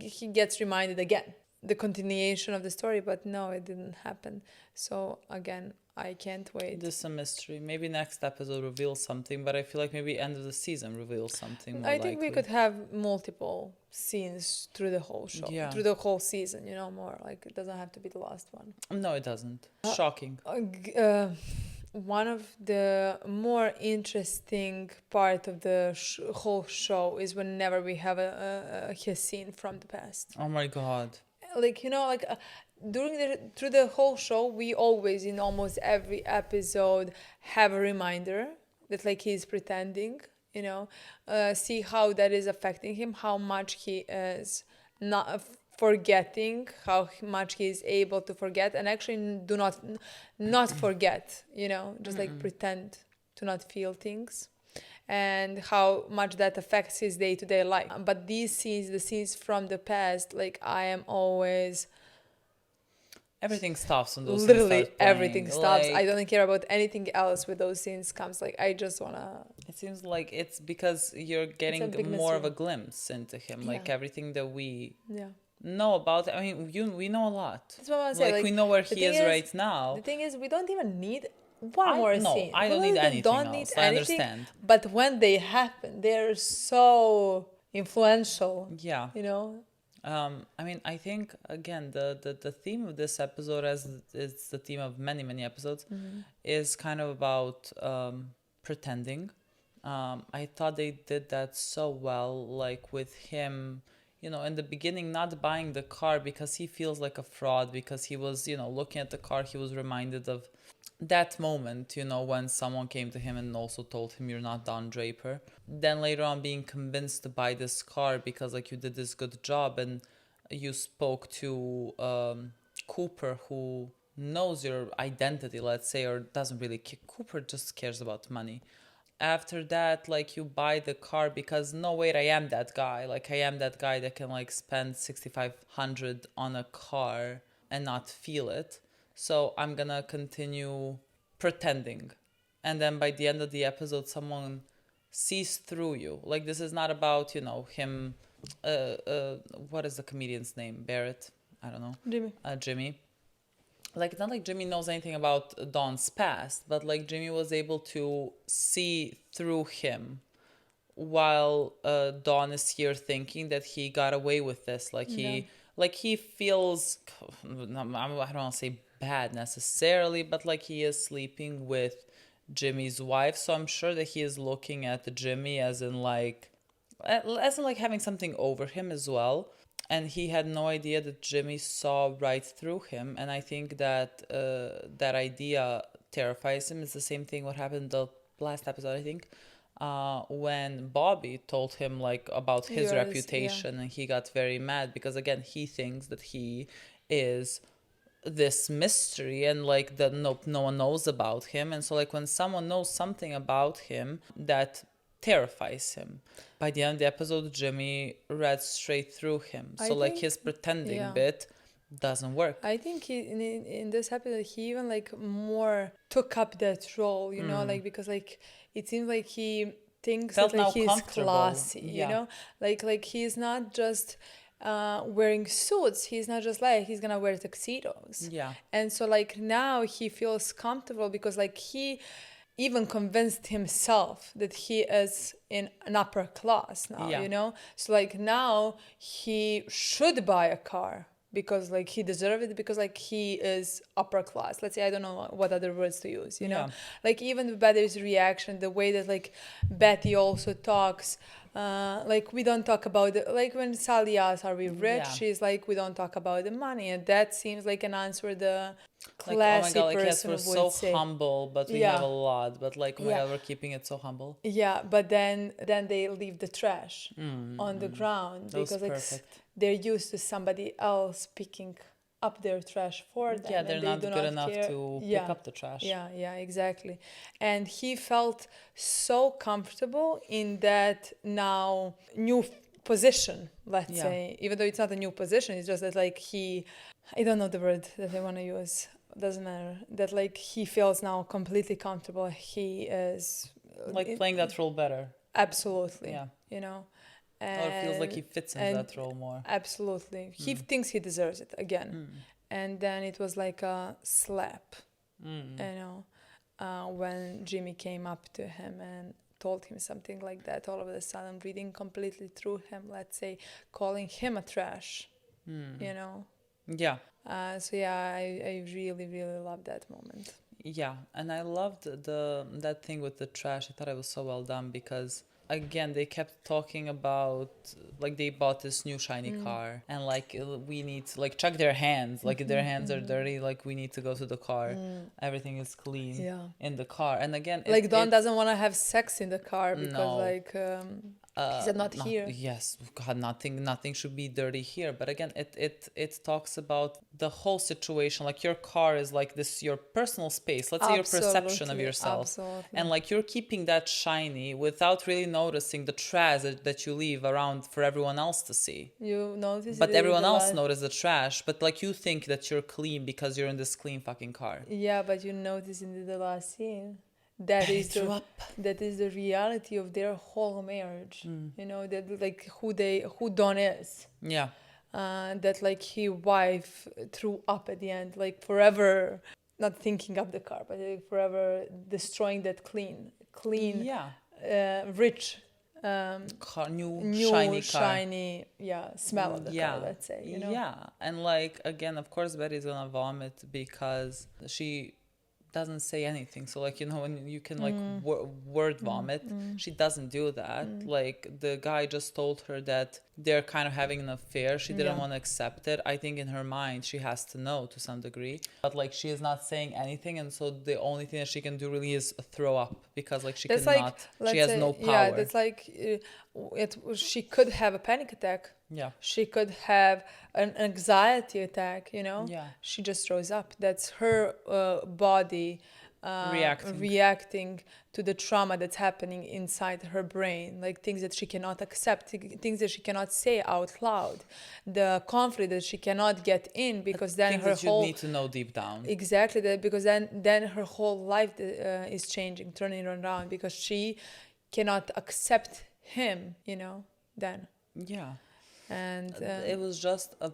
he gets reminded again. the continuation of the story, but no, it didn't happen. So again, I can't wait. This is a mystery. Maybe next episode reveals something, but I feel like maybe end of the season reveals something more I think likely. we could have multiple scenes through the whole show, through the whole season, you know, more like it doesn't have to be the last one. No, it doesn't. Shocking. One of the more interesting part of the whole show is whenever we have his scene from the past. Oh my God. Like, you know, like through the whole show, we always, in almost every episode, have a reminder that like he's pretending, you know, see how that is affecting him, how much he is not forgetting, how much he is able to forget, and actually do not forget, you know, just like pretend to not feel things, and how much that affects his day-to-day life. But these scenes, the scenes from the past, like I am always... Everything stops when those literally scenes start playing. Everything stops. Like, I don't care about anything else with those scenes comes. Like I just wanna... It seems like it's because you're getting more of a glimpse into him. Like everything that we know about. I mean, we know a lot. That's what I want to say. Like we know where he is right now. The thing is, we don't even need one more scene. I don't need anything else. I understand. But when they happen, they're so influential. Yeah. You know? I mean, I think, again, the theme of this episode, as it's the theme of many, many episodes, is kind of about pretending. I thought they did that so well, like with him, you know, in the beginning, not buying the car because he feels like a fraud, because he was, you know, looking at the car, he was reminded of that moment, you know, when someone came to him and also told him, you're not Don Draper. Then later on being convinced to buy this car because like you did this good job and you spoke to Cooper, who knows your identity, let's say, or doesn't really care. Cooper just cares about money. After that, like you buy the car because no, wait, I am that guy. Like I am that guy that can like spend $6,500 on a car and not feel it. So I'm gonna continue pretending. And then by the end of the episode, someone sees through you. Like this is not about, you know, him, what is the comedian's name? Barrett? I don't know. Jimmy. Like, it's not like Jimmy knows anything about Don's past, but like Jimmy was able to see through him while Don is here thinking that he got away with this. Like he feels, I don't want to say bad necessarily, but like he is sleeping with Jimmy's wife, so I'm sure that he is looking at Jimmy as in like having something over him as well, and he had no idea that Jimmy saw right through him. And I think that that idea terrifies him. It's the same thing what happened the last episode, I think, when Bobby told him like about his reputation, and he got very mad because again he thinks that he is this mystery and like that no one knows about him. And so like when someone knows something about him, that terrifies him. By the end of the episode, Jimmy read straight through him. So like his pretending bit doesn't work. I think in this episode he even like more took up that role, you know, like because like it seems like he thinks that like he's classy, you know, like he's not just wearing suits. He's not just like he's gonna wear tuxedos. And so like now he feels comfortable because like he even convinced himself that he is in an upper class now, you know. So like now he should buy a car because like he deserves it, because like he is upper class. Let's say, I don't know what other words to use, you know. Like even Betty's reaction, the way that like Betty also talks, like we don't talk about the, like when Sally asks, are we rich? She's like, we don't talk about the money. And that seems like an answer the classy like, oh my God, person like, yes, we're would so say. humble, but we have a lot. But like, oh my God, we're keeping it so humble. Yeah, but then they leave the trash on the ground because like they're used to somebody else picking up their trash for them. Yeah, they're not good enough to pick up the trash. Yeah, exactly. And he felt so comfortable in that now new position, let's say, even though it's not a new position, it's just that like he, I don't know the word that I want to use, doesn't matter, that like he feels now completely comfortable. He is like playing that role better. Absolutely. You know, And, Or it feels like he fits into that role more. Absolutely. He thinks he deserves it again. And then it was like a slap, you know, when Jimmy came up to him and told him something like that, all of a sudden reading completely through him, let's say, calling him a trash, you know. Yeah. So yeah, I really, really loved that moment. Yeah, and I loved that thing with the trash. I thought it was so well done because again they kept talking about like they bought this new shiny car and like we need to like check their hands, like if their hands are dirty, like we need to go to the car. Everything is clean in the car. And again, like Don doesn't want to have sex in the car because No. like he's not here. Yes, God, nothing should be dirty here. But again, it talks about the whole situation. Like your car is like this, your personal space. Let's say your perception of yourself, and like you're keeping that shiny without really noticing the trash that you leave around for everyone else to see. You notice, but everyone else notices the trash. But like you think that you're clean because you're in this clean fucking car. Yeah, but you notice in the last scene. That is the reality of their whole marriage. You know, that like who Don is. Yeah. That like his wife threw up at the end, like forever not thinking of the car, but like forever destroying that clean, rich, new shiny smell of the car, let's say. You know? Yeah, and like again, of course, Betty's gonna vomit because she doesn't say anything. So like, you know, when you can like word vomit, she doesn't do that. Like the guy just told her that they're kind of having an affair. She didn't want to accept it. I think in her mind she has to know to some degree, but like she is not saying anything, and so the only thing that she can do really is throw up because like she that's cannot, like, she has no power. Yeah, that's like she could have a panic attack. Yeah, she could have an anxiety attack, you know. Yeah, she just throws up. That's her body reacting to the trauma that's happening inside her brain, like things that she cannot accept, things that she cannot say out loud, the conflict that she cannot get in, because then things her that whole you need to know deep down. Exactly that, because then her whole life is changing, turning around, because she cannot accept him, you know. Then and it was just a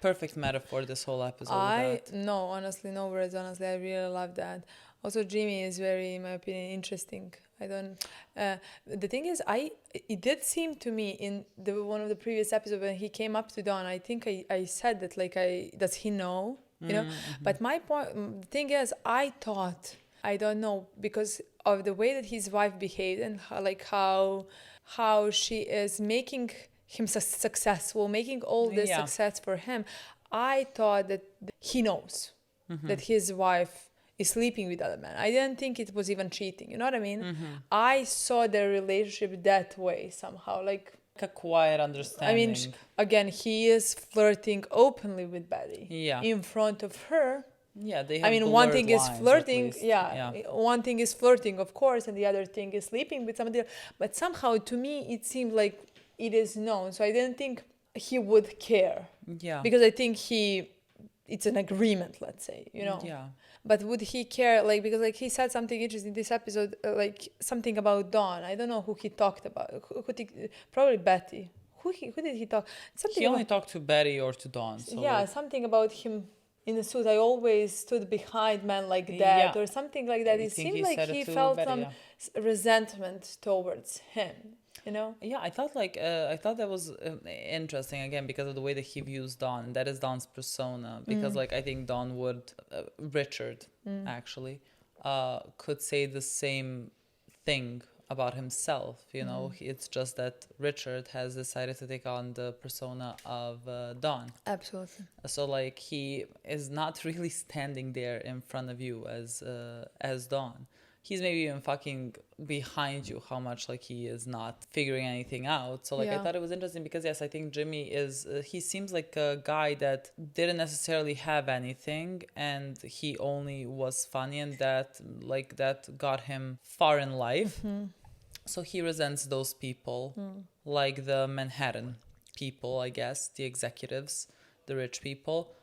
perfect metaphor, this whole episode. Honestly, no words. Honestly, I really love that. Also, Jimmy is very, in my opinion, interesting. I don't. The thing is, it did seem to me in one of the previous episodes when he came up to Dawn. I think I said that like does he know? You know. But my point, the thing is, I thought, I don't know, because of the way that his wife behaved and how she is making him successful, making all this success for him. I thought that he knows that his wife is sleeping with other men. I didn't think it was even cheating. You know what I mean? I saw their relationship that way somehow, like a quiet understanding. I mean, again, he is flirting openly with Betty. Yeah. In front of her. Yeah, they have I mean, one thing is flirting. One thing is flirting, of course, and the other thing is sleeping with somebody else. But somehow, to me, it seemed like it is known. So I didn't think he would care. Yeah. Because I think it's an agreement, let's say, you know. Yeah. But would he care? Like, because like he said something interesting in this episode, like something about Dawn. I don't know who he talked about. Probably Betty. Who did he talk? He only talked to Betty or to Dawn. So something about him in a suit. I always stood behind men like that, or something like that. It seemed like he felt some resentment towards him. You know? Yeah, I thought that was interesting again because of the way that he views Dawn. That is Dawn's persona. Because like I think Dawn would, Richard actually, could say the same thing about himself. You know, it's just that Richard has decided to take on the persona of Dawn. Absolutely. So like he is not really standing there in front of you as Dawn. He's maybe even fucking behind you, how much like he is not figuring anything out. So like I thought it was interesting because yes, I think Jimmy is he seems like a guy that didn't necessarily have anything, and he only was funny, and that got him far in life. So he resents those people, like the Manhattan people, I guess, the executives, the rich people,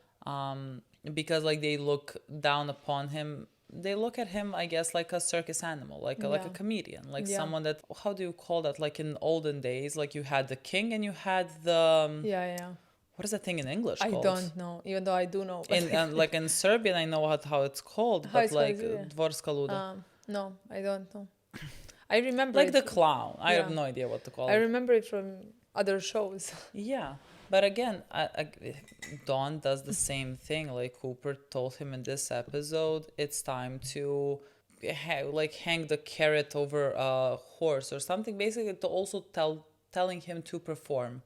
because like they look down upon him they look at him, I guess, like a circus animal, like a comedian, like someone that, how do you call that? Like in olden days, like you had the king and you had the what is that thing in English I called? don't know, even though I do know. Like in Serbian, I know how it's called, but like dvorska luda. No, I don't know. I remember like it. the clown. I have no idea what to call it. I remember it from other shows. Yeah. But again, Don does the same thing. Like Cooper told him in this episode, it's time to hang the carrot over a horse or something. Basically, to also telling him to perform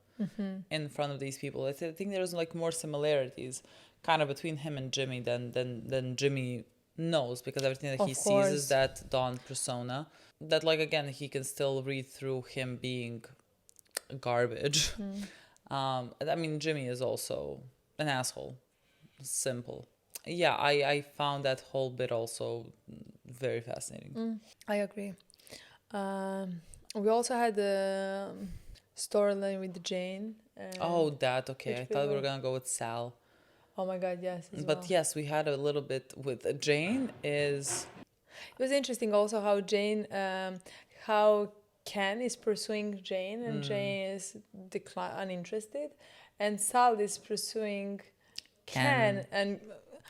in front of these people. I think there's like more similarities, kind of between him and Jimmy than Jimmy knows, because everything that he sees is that Don persona. That like again, he can still read through him being garbage. I mean, Jimmy is also an asshole. Simple. Yeah, I found that whole bit also very fascinating. I agree. We also had the storyline with Jane. Okay. I thought we were going to go with Sal. Oh my God, yes. Yes, we had a little bit with Jane is... It was interesting also how Jane, how Ken is pursuing Jane and Jane is uninterested, and Sal is pursuing Ken and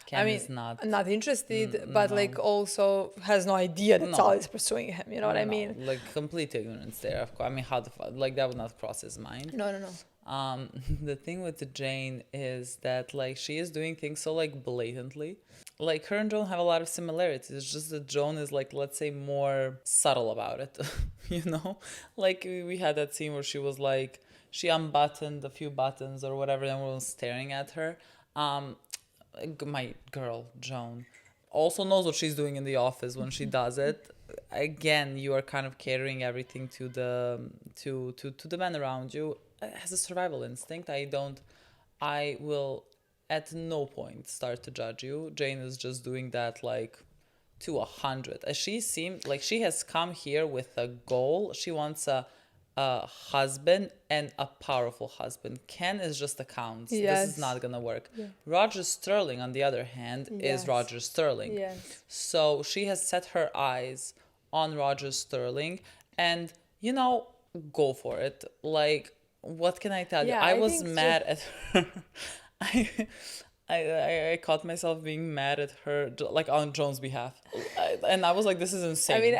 Ken is not interested, but like also has no idea that Sal is pursuing him. You know what I mean? Like complete ignorance there. Of course. I mean, how the fuck? Like that would not cross his mind. No. The thing with Jane is that like she is doing things so like blatantly. Like her and Joan have a lot of similarities. It's just that Joan is like, let's say, more subtle about it. You know, like we had that scene where she was like, she unbuttoned a few buttons or whatever, and everyone was staring at her. My girl Joan also knows what she's doing in the office when she does it. Again, you are kind of catering everything to the men around you. Has a survival instinct. I will at no point start to judge you. Jane is just doing that like to 100. She seemed like she has come here with a goal. She wants a husband, and a powerful husband. Ken is just accounts. This is not gonna work. Roger Sterling, on the other hand, is Roger Sterling. So she has set her eyes on Roger Sterling, and go for it. Like, what can I tell you? I was mad at her. I caught myself being mad at her, like on Joan's behalf, and I was like, "This is insane." I mean,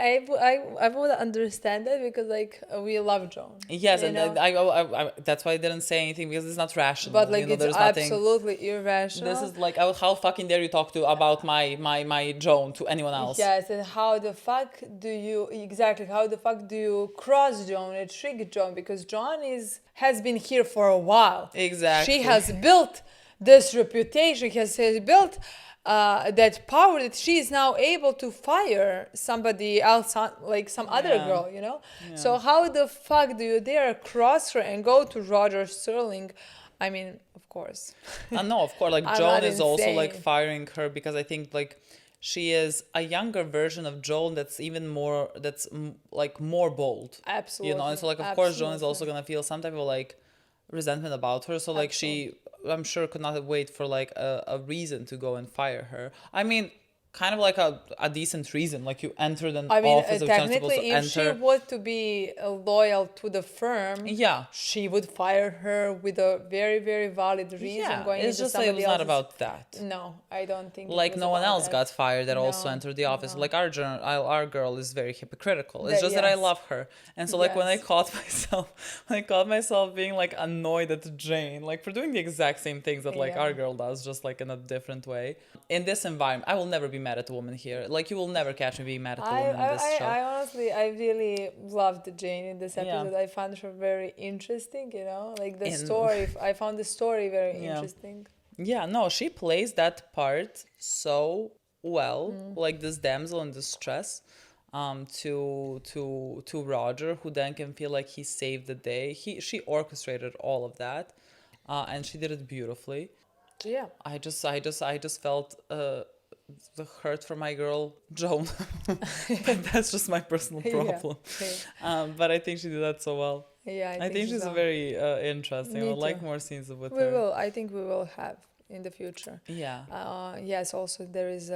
I would understand that because like we love Joan. Yes, and I that's why I didn't say anything, because it's not rational. But like it's absolutely irrational. This is like, how fucking dare you talk about my Joan to anyone else? Yes, and how the fuck do you cross Joan and trick Joan, because Joan has been here for a while. Exactly. She has built this reputation, has built that power that she is now able to fire somebody else, like some other girl, So how the fuck do you dare cross her and go to Roger Sterling? I mean, of course. No, of course. Like Joan is also like firing her because I think like she is a younger version of Joan that's even more, more bold. Absolutely. And so like of course Joan is also gonna feel some type of like resentment about her. So like I'm sure could not wait for like a reason to go and fire her. I mean, kind of like a decent reason. Like you entered an office. Technically, if she was to be loyal to the firm, she would fire her with a very, very valid reason. Going it's just like it was not about that. No, I don't think. Like no one else got fired that also entered the office. Like our girl is very hypocritical. It's just that I love her, and so like when I caught myself being like annoyed at Jane, like for doing the exact same things that like our girl does, just like in a different way. In this environment, I will never be mad at a woman here. Like you will never catch me being mad at a woman in this show. I honestly, I really loved Jane in this episode. I found her very interesting, like the story. I found the story very interesting. Yeah, no, she plays that part so well, like this damsel in distress, to Roger, who then can feel like he saved the day. She orchestrated all of that, and she did it beautifully. Yeah, I just felt the hurt for my girl Joan. But that's just my personal problem. But I think she did that so well. Yeah, I think she's very interesting. I would like more scenes with her. I think we will have in the future. Yeah. Yes. Also, there is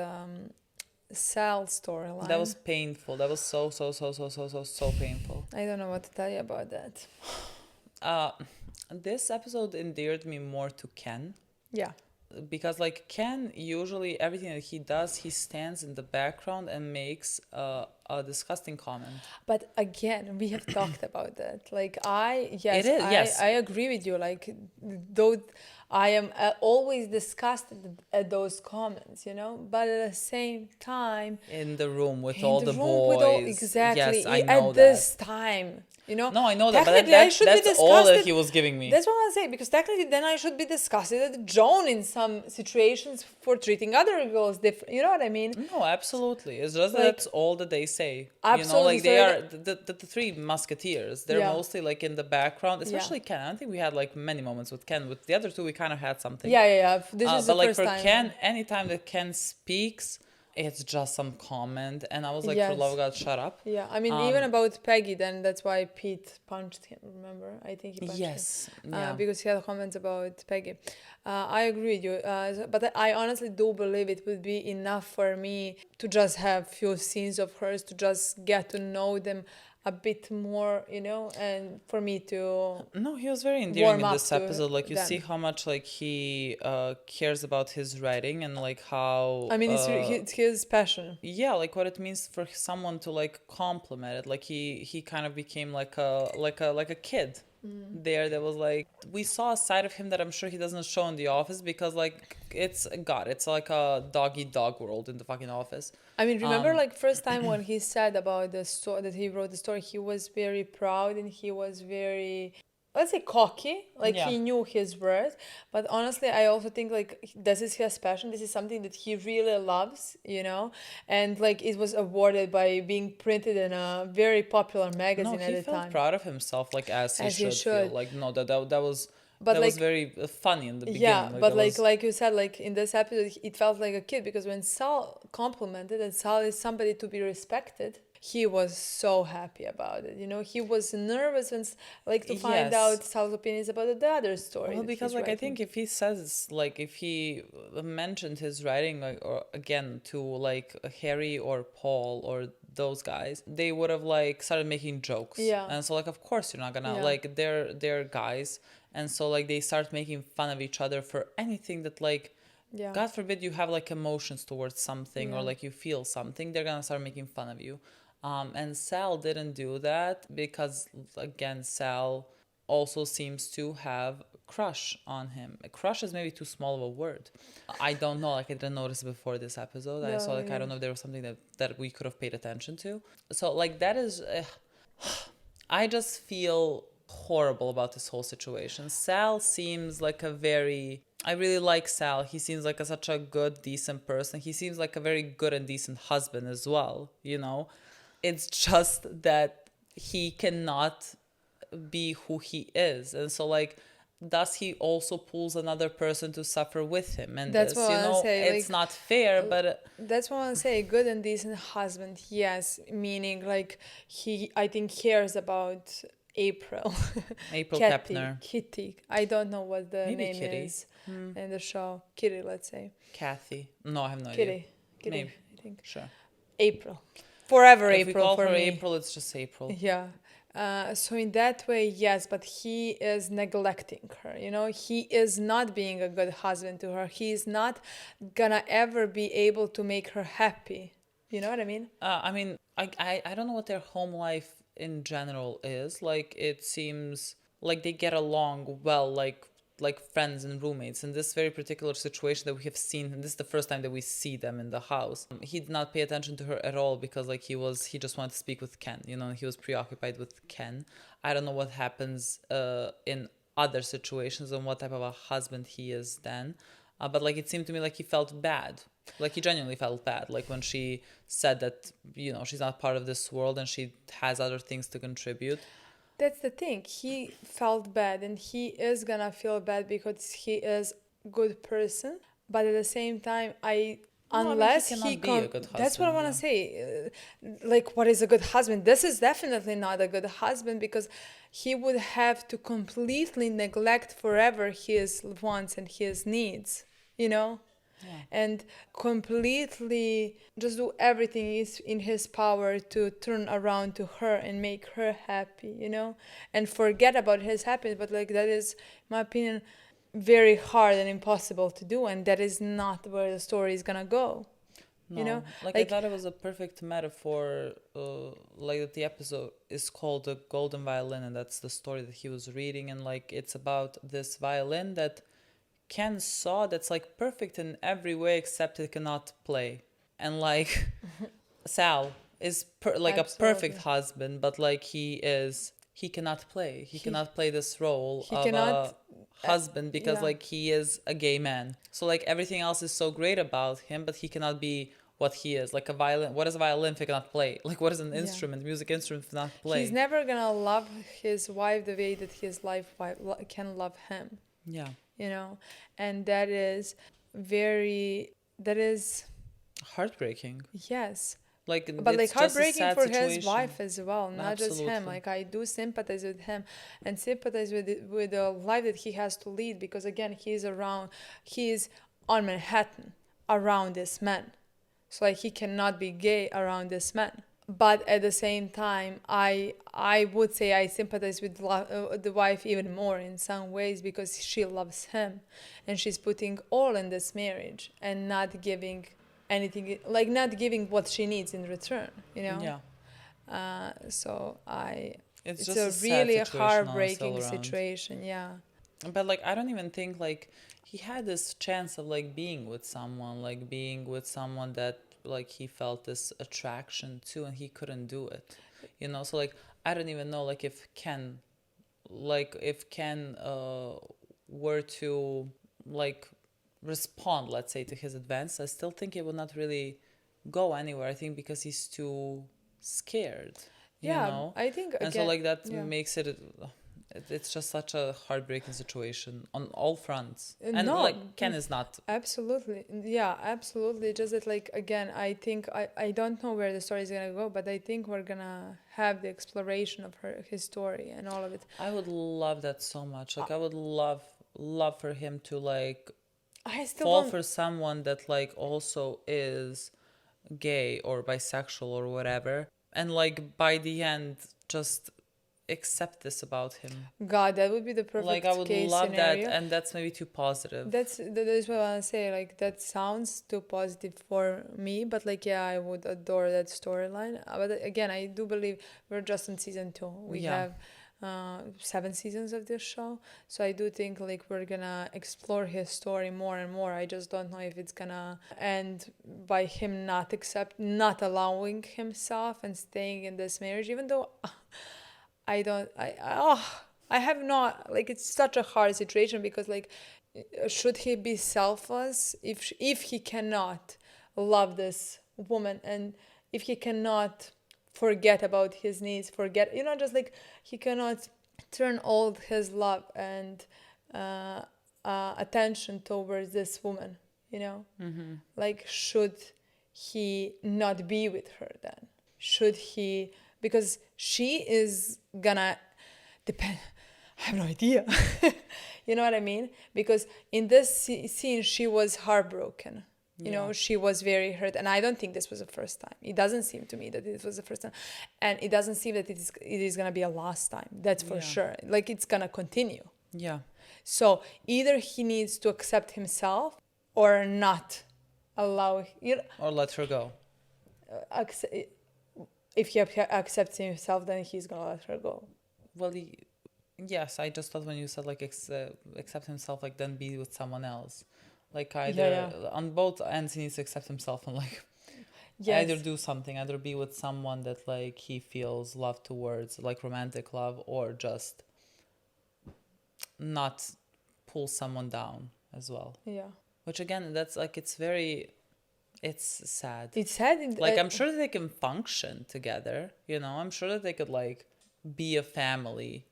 Sal storyline. That was painful. That was so painful. I don't know what to tell you about that. This episode endeared me more to Ken. Yeah. Because like Ken, usually everything that he does, he stands in the background and makes a disgusting comment. But again, we have talked about that. Like I agree with you. Like though I am always disgusted at those comments, you know. But at the same time, in the room with all the boys, exactly. Yes, I know at this time. You know, no, I know that, but that's all that he was giving me. That's what I say, because technically then I should be disgusted at Joan in some situations for treating other girls different. You know what I mean? No, absolutely. It's just like, that's all that they say. Absolutely. You know, like they are the three musketeers. They're mostly like in the background, especially Ken. I don't think we had like many moments with Ken. With the other two, we kind of had something. Yeah. This is the first time. But like for Ken, anytime that Ken speaks, it's just some comment, and I was like, for love of God, shut up. Yeah, I mean, even about Peggy, then that's why Pete punched him, remember? I think he punched him. Because he had comments about Peggy. I agree with you, but I honestly do believe it would be enough for me to just have few scenes of hers, to just get to know them a bit more, you know, and for me to No, he was very endearing in this episode. Like you see how much like he cares about his writing, and like how I mean it's his passion. Yeah, like what it means for someone to like compliment it. Like he kind of became like a kid. There was like, we saw a side of him that I'm sure he doesn't show in the office, because like it's like a dog world in the fucking office. I mean, remember like first time when he said about the story, that he wrote the story, he was very proud and he was very, let's say, cocky. Like he knew his worth. But honestly, I also think like this is his passion. This is something that he really loves, you know. And like it was awarded by being printed in a very popular magazine at the time. No, he felt proud of himself, like as he should feel. Like no, that was. But that was very funny in the beginning. Yeah, but like you said, like in this episode, it felt like a kid, because when Sal complimented, and Sal is somebody to be respected, he was so happy about it. You know, he was nervous and like to find out Sal's opinions about the other story. Well, because like I think if he says, like if he mentioned his writing, like, or again to like Harry or Paul or those guys, they would have like started making jokes. Yeah. And so like of course you're not gonna like they're guys. And so like they start making fun of each other for anything that like, God forbid you have like emotions towards something or like you feel something, they're gonna start making fun of you. And Sal didn't do that because again, Sal also seems to have a crush on him. A crush is maybe too small of a word. I don't know, like I didn't notice before this episode. I saw like, I don't know if there was something that we could have paid attention to. So like that is, I just feel horrible about this whole situation. Sal seems like I really like Sal. He seems like such a good, decent person. He seems like a very good and decent husband as well, you know. It's just that he cannot be who he is. And so like, thus he also pulls another person to suffer with him. And that's what I say. It's like, not fair, but that's what I say. Good and decent husband, yes. Meaning like I think cares about April Kepner. Kitty. I don't know what the Maybe name Kitty. is in the show. Kitty, let's say. Kathy. No, I have no Kitty. idea. Kitty, Maybe. I think. Sure. April. Forever if April we call for her me. April, it's just April. Yeah. So in that way, yes, but he is neglecting her. You know, he is not being a good husband to her. He is not gonna ever be able to make her happy. You know what I mean? I mean, I don't know what their home life in general is. Like, it seems like they get along well, like friends and roommates. In this very particular situation that we have seen, and this is the first time that we see them in the house, he did not pay attention to her at all because like he just wanted to speak with Ken, you know, he was preoccupied with Ken. I don't know what happens in other situations and what type of a husband he is then, but like it seemed to me like he felt bad. Like he genuinely felt bad, like when she said that, you know, she's not part of this world and she has other things to contribute. That's the thing. He felt bad, and he is gonna feel bad because he is a good person. But at the same time, unless he be a good husband. That's what I want to say. Like, what is a good husband? This is definitely not a good husband, because he would have to completely neglect forever his wants and his needs, you know? and completely just do everything is in his power to turn around to her and make her happy, you know, and forget about his happiness. But like that is, in my opinion, very hard and impossible to do, and that is not where the story is gonna go. No, You know, like I thought it was a perfect metaphor. Like that the episode is called the Golden Violin, and that's the story that he was reading, and like it's about this violin that Ken saw that's like perfect in every way except it cannot play, and like Sal is like a perfect husband, but like he cannot play. He cannot play this role of a husband because like he is a gay man. So like everything else is so great about him, but he cannot be what he is. Like a violin. What is a violin if he cannot play? Like what is an instrument, music instrument if not play? He's never gonna love his wife the way that his wife can love him. Yeah. You know, and that is heartbreaking. Yes. Like, but like heartbreaking for situation. his wife as well, not Absolutely. just him. Like I do sympathize with him and sympathize with the life that he has to lead, because again he's on Manhattan around this man, so like he cannot be gay around this man. But at the same time, I would say I sympathize with the wife even more in some ways, because she loves him and she's putting all in this marriage and not giving anything, like not giving what she needs in return, you know. So it's a really heartbreaking situation. But like I don't even think like he had this chance of like being with someone that like he felt this attraction to, and he couldn't do it, you know. So like I don't even know like if Ken were to like respond, let's say, to his advance, I still think it would not really go anywhere. I think because he's too scared, you know? I think and so like that makes it's just such a heartbreaking situation on all fronts. And like Ken is not absolutely just that, like, again, I think I don't know where the story is gonna go, but I think we're gonna have the exploration of his story and all of it. I would love that so much. Like I would love for him to like fall for someone that like also is gay or bisexual or whatever, and like by the end just accept this about him. God, that would be the perfect like I would case love scenario. that, and that's maybe too positive. That is what I want to say. Like that sounds too positive for me, but like I would adore that storyline. But again, I do believe we're just in season 2. We have 7 seasons of this show, so I do think like we're gonna explore his story more and more. I just don't know if it's gonna end by him not allowing himself and staying in this marriage, even though I have not, like, it's such a hard situation, because like should he be selfless if he cannot love this woman, and if he cannot forget about his needs, just like he cannot turn all his love and attention towards this woman, you know? Mm-hmm. Like, should he not be with her then? Should he, because she is gonna depend, I have no idea. You know what I mean? Because in this scene, she was heartbroken. You know, she was very hurt, and I don't think this was the first time. It doesn't seem to me that it was the first time, and it doesn't seem that it is gonna be a last time. That's for sure. Like, it's gonna continue. Yeah. So either he needs to accept himself, or not allow, or let her go. If he accepts himself, then he's gonna let her go. Well, yes. I just thought when you said like accept himself, like then be with someone else. Like either on both ends he needs to accept himself and like either do something, either be with someone that like he feels love towards, like romantic love, or just not pull someone down as well. Yeah. Which again, that's like it's sad. It's sad. Like I'm sure that they can function together, you know. I'm sure that they could like be a family.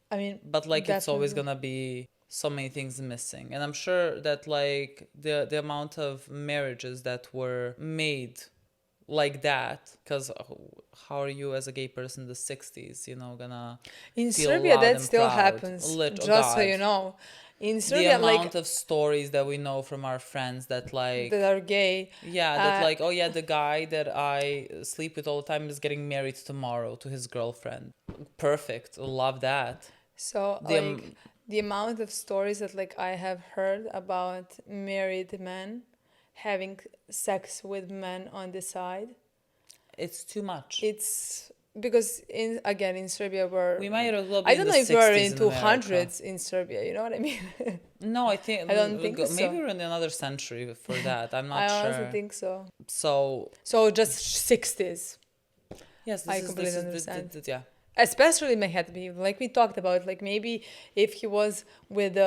I mean, but like it's always gonna be so many things missing, and I'm sure that like the amount of marriages that were made like that, because how are you as a gay person in the 60s, you know, gonna in feel Serbia loud that and still proud? happens, just so you know. in The Serbia, amount of stories that we know from our friends that like that are gay. Yeah, that like, oh yeah, the guy that I sleep with all the time is getting married tomorrow to his girlfriend. Perfect. Love that. So the amount of stories that like I have heard about married men having sex with men on the side. It's too much. It's because in Serbia we might as well be I don't in know the if we're 60s into in hundreds in Serbia, you know what I mean? No, I think I don't think so. maybe we're in another century for that. I'm not I sure. honestly think so. So just 60s. Yes, I completely understand. Yeah. Especially Manhattan, like we talked about, like maybe if he was with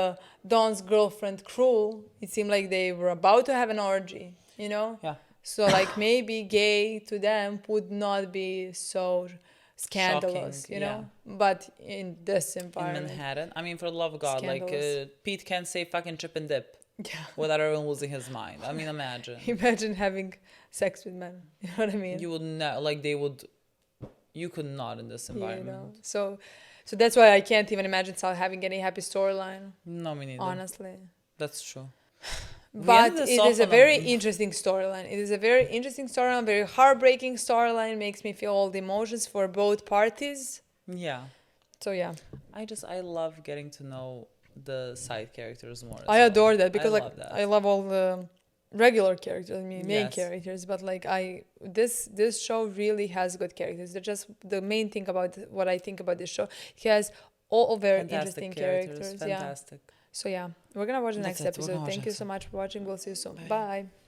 Don's girlfriend Cruel, it seemed like they were about to have an orgy, you know? Yeah. So like maybe gay to them would not be so scandalous, Shocking, you know? But in this environment. In Manhattan, I mean, for the love of God, Scandalous. like Pete can't say fucking chip and dip. Yeah. Without everyone losing his mind. I mean, imagine. Imagine having sex with men. You know what I mean? You would not, like they would, you could not in this environment. You know? So that's why I can't even imagine Sal having any happy storyline. No, me neither. Honestly. That's true. But it is a very interesting storyline. It is a very interesting storyline, very heartbreaking storyline. Makes me feel all the emotions for both parties. Yeah. So yeah. I love getting to know the side characters more. I adore that because I love all the regular characters. I mean, main characters. But like this show really has good characters. They're just the main thing about what I think about this show. It has all very interesting characters. Fantastic. Yeah. So yeah, we're gonna watch the next episode. Thank you so much for watching. We'll see you soon. Bye.